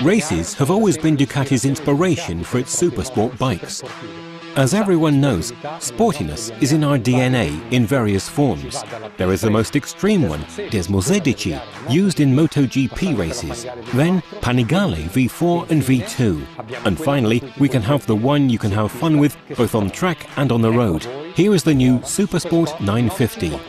Races have always been Ducati's inspiration for its supersport bikes. As everyone knows, sportiness is in our DNA in various forms. There is the most extreme one, Desmosedici, used in MotoGP races, then Panigale V4 and V2. And finally, we can have the one you can have fun with both on track and on the road. Here is the new SuperSport 950.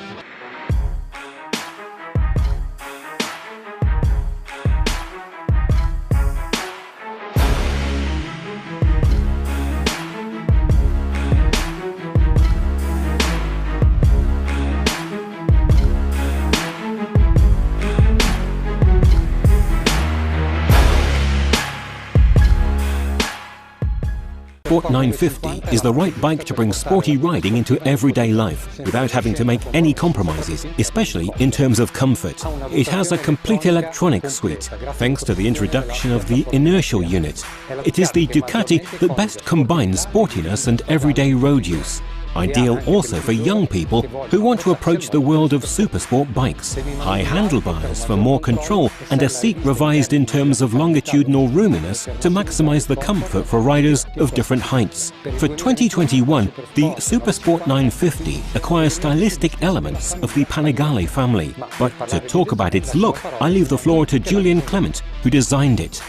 Sport 950 is the right bike to bring sporty riding into everyday life without having to make any compromises, especially in terms of comfort. It has a complete electronic suite, thanks to the introduction of the inertial unit. It is the Ducati that best combines sportiness and everyday road use. Ideal also for young people who want to approach the world of supersport bikes. High handlebars for more control and a seat revised in terms of longitudinal roominess to maximize the comfort for riders of different heights. For 2021, the SuperSport 950 acquires stylistic elements of the Panigale family. But to talk about its look, I leave the floor to Julian Clement, who designed it.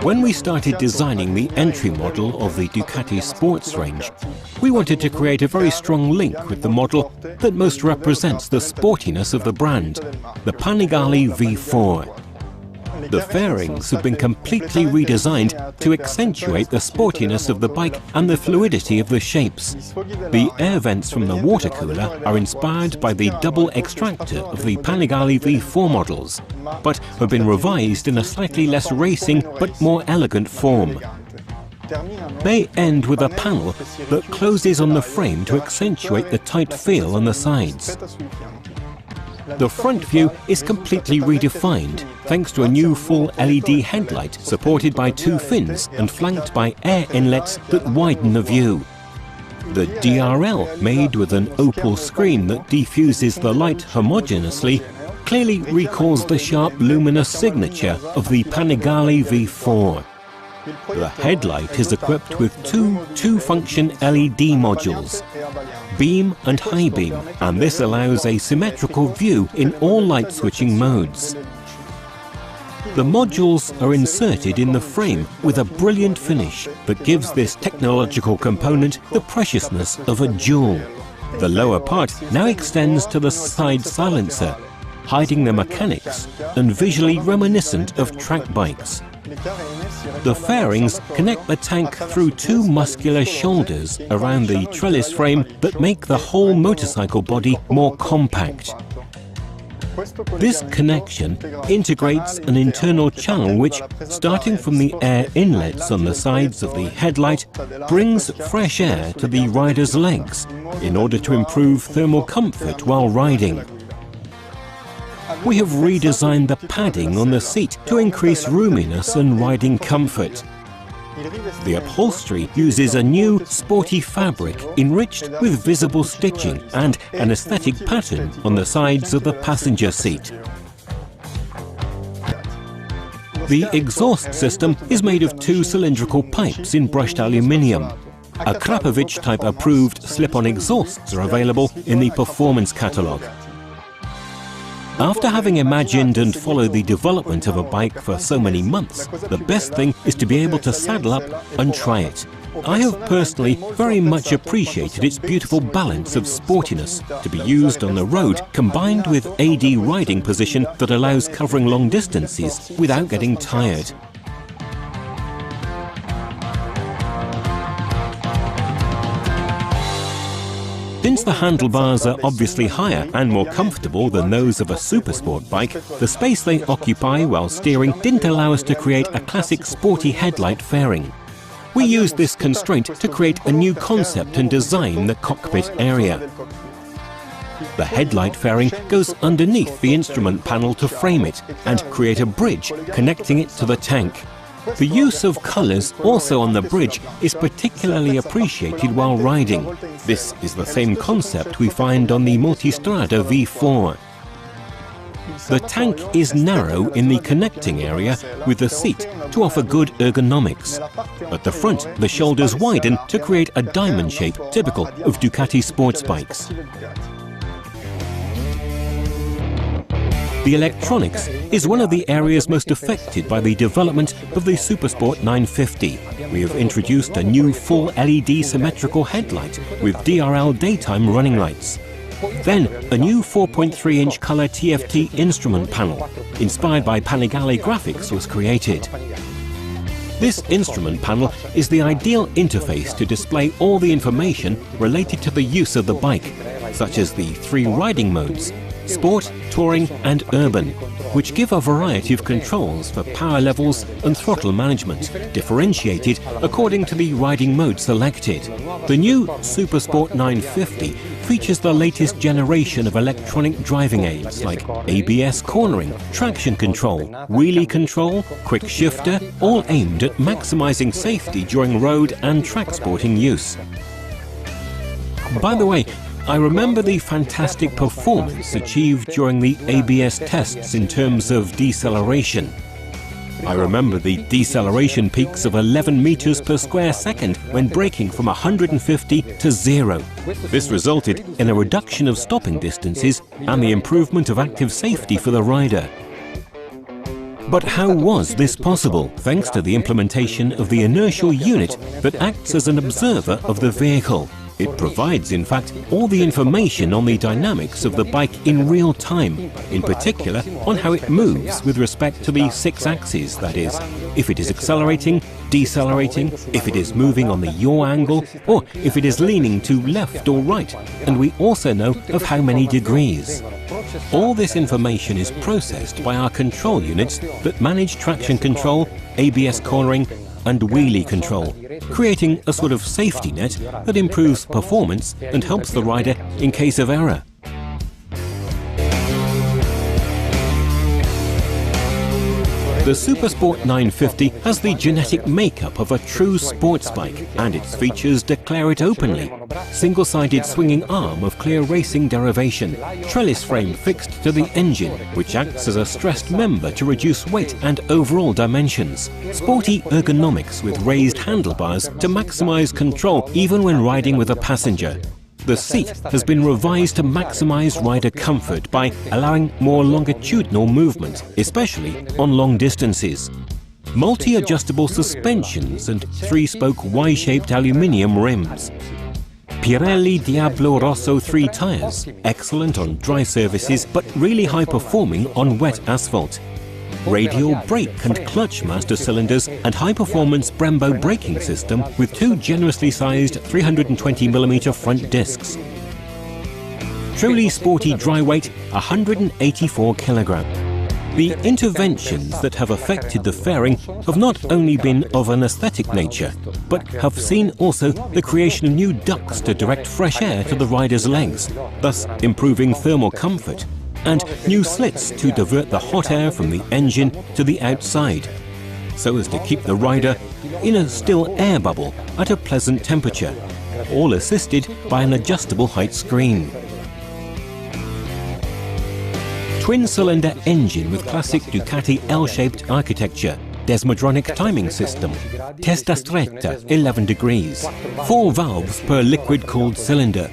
When we started designing the entry model of the Ducati sports range, we wanted to create a very strong link with the model that most represents the sportiness of the brand, the Panigale V4. The fairings have been completely redesigned to accentuate the sportiness of the bike and the fluidity of the shapes. The air vents from the water cooler are inspired by the double extractor of the Panigale V4 models, but have been revised in a slightly less racing but more elegant form. They end with a panel that closes on the frame to accentuate the tight feel on the sides. The front view is completely redefined thanks to a new full LED headlight supported by two fins and flanked by air inlets that widen the view. The DRL, made with an opal screen that diffuses the light homogeneously, clearly recalls the sharp luminous signature of the Panigale V4. The headlight is equipped with two function LED modules, beam and high beam, and this allows a symmetrical view in all light switching modes. The modules are inserted in the frame with a brilliant finish that gives this technological component the preciousness of a jewel. The lower part now extends to the side silencer, hiding the mechanics and visually reminiscent of track bikes. The fairings connect the tank through two muscular shoulders around the trellis frame that make the whole motorcycle body more compact. This connection integrates an internal channel which, starting from the air inlets on the sides of the headlight, brings fresh air to the rider's legs in order to improve thermal comfort while riding. We have redesigned the padding on the seat to increase roominess and riding comfort. The upholstery uses a new sporty fabric enriched with visible stitching and an aesthetic pattern on the sides of the passenger seat. The exhaust system is made of two cylindrical pipes in brushed aluminium. A Krapovic type approved slip-on exhausts are available in the performance catalogue. After having imagined and followed the development of a bike for so many months, the best thing is to be able to saddle up and try it. I have personally very much appreciated its beautiful balance of sportiness to be used on the road, combined with AD riding position that allows covering long distances without getting tired. Since the handlebars are obviously higher and more comfortable than those of a supersport bike, the space they occupy while steering didn't allow us to create a classic sporty headlight fairing. We used this constraint to create a new concept and design the cockpit area. The headlight fairing goes underneath the instrument panel to frame it and create a bridge connecting it to the tank. The use of colours also on the bridge is particularly appreciated while riding. This is the same concept we find on the Multistrada V4. The tank is narrow in the connecting area with the seat to offer good ergonomics. At the front, the shoulders widen to create a diamond shape typical of Ducati sports bikes. The electronics is one of the areas most affected by the development of the SuperSport 950. We have introduced a new full LED symmetrical headlight with DRL daytime running lights. Then, a new 4.3-inch color TFT instrument panel, inspired by Panigale graphics, was created. This instrument panel is the ideal interface to display all the information related to the use of the bike, such as the 3 riding modes: Sport, Touring and Urban, which give a variety of controls for power levels and throttle management, differentiated according to the riding mode selected. The new SuperSport 950 features the latest generation of electronic driving aids like ABS cornering, traction control, wheelie control, quick shifter, all aimed at maximizing safety during road and track sporting use. By the way, I remember the fantastic performance achieved during the ABS tests in terms of deceleration. I remember the deceleration peaks of 11 meters per square second when braking from 150 to 0. This resulted in a reduction of stopping distances and the improvement of active safety for the rider. But how was this possible? Thanks to the implementation of the inertial unit that acts as an observer of the vehicle. It provides, in fact, all the information on the dynamics of the bike in real time, in particular on how it moves with respect to the 6 axes, that is, if it is accelerating, decelerating, if it is moving on the yaw angle, or if it is leaning to left or right, and we also know of how many degrees. All this information is processed by our control units that manage traction control, ABS cornering, and wheelie control, creating a sort of safety net that improves performance and helps the rider in case of error. The SuperSport 950 has the genetic makeup of a true sports bike, and its features declare it openly. Single-sided swinging arm of clear racing derivation, trellis frame fixed to the engine, which acts as a stressed member to reduce weight and overall dimensions. Sporty ergonomics with raised handlebars to maximize control even when riding with a passenger. The seat has been revised to maximize rider comfort by allowing more longitudinal movement, especially on long distances. Multi-adjustable suspensions and 3-spoke Y-shaped aluminium rims. Pirelli Diablo Rosso 3 tyres, excellent on dry surfaces but really high-performing on wet asphalt. Radial brake and clutch master cylinders and high-performance Brembo braking system with 2 generously sized 320mm front discs. Truly sporty dry weight, 184 kg. The interventions that have affected the fairing have not only been of an aesthetic nature, but have seen also the creation of new ducts to direct fresh air to the rider's legs, thus improving thermal comfort, and new slits to divert the hot air from the engine to the outside, so as to keep the rider in a still air bubble at a pleasant temperature, all assisted by an adjustable height screen. Twin-cylinder engine with classic Ducati L-shaped architecture, desmodronic timing system, testa stretta 11 degrees, 4 valves per liquid-cooled cylinder,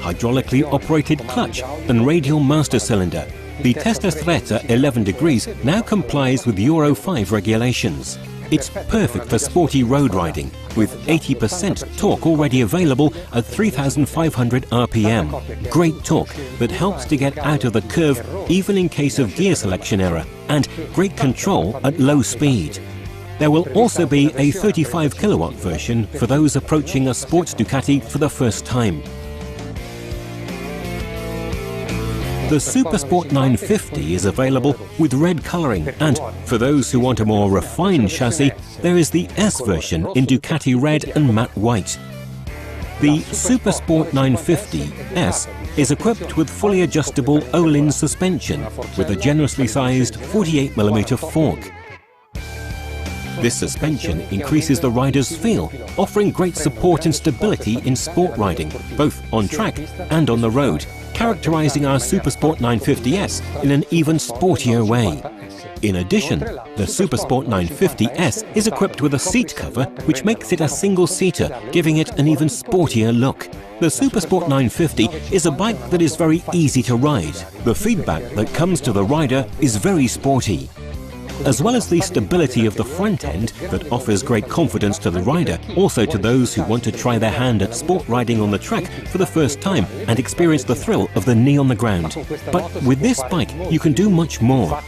hydraulically operated clutch and radial master cylinder. The testa stretta 11 degrees now complies with Euro 5 regulations. It's perfect for sporty road riding, with 80% torque already available at 3,500 RPM. Great torque that helps to get out of the curve even in case of gear selection error, and great control at low speed. There will also be a 35 kilowatt version for those approaching a sports Ducati for the first time. The SuperSport 950 is available with red colouring, and for those who want a more refined chassis, there is the S version in Ducati red and matte white. The SuperSport 950 S is equipped with fully adjustable Olin suspension with a generously sized 48mm fork. This suspension increases the rider's feel, offering great support and stability in sport riding, both on track and on the road, characterizing our SuperSport 950S in an even sportier way. In addition, the SuperSport 950S is equipped with a seat cover which makes it a single-seater, giving it an even sportier look. The SuperSport 950 is a bike that is very easy to ride. The feedback that comes to the rider is very sporty. As well as the stability of the front end that offers great confidence to the rider, also to those who want to try their hand at sport riding on the track for the first time and experience the thrill of the knee on the ground. But with this bike, you can do much more.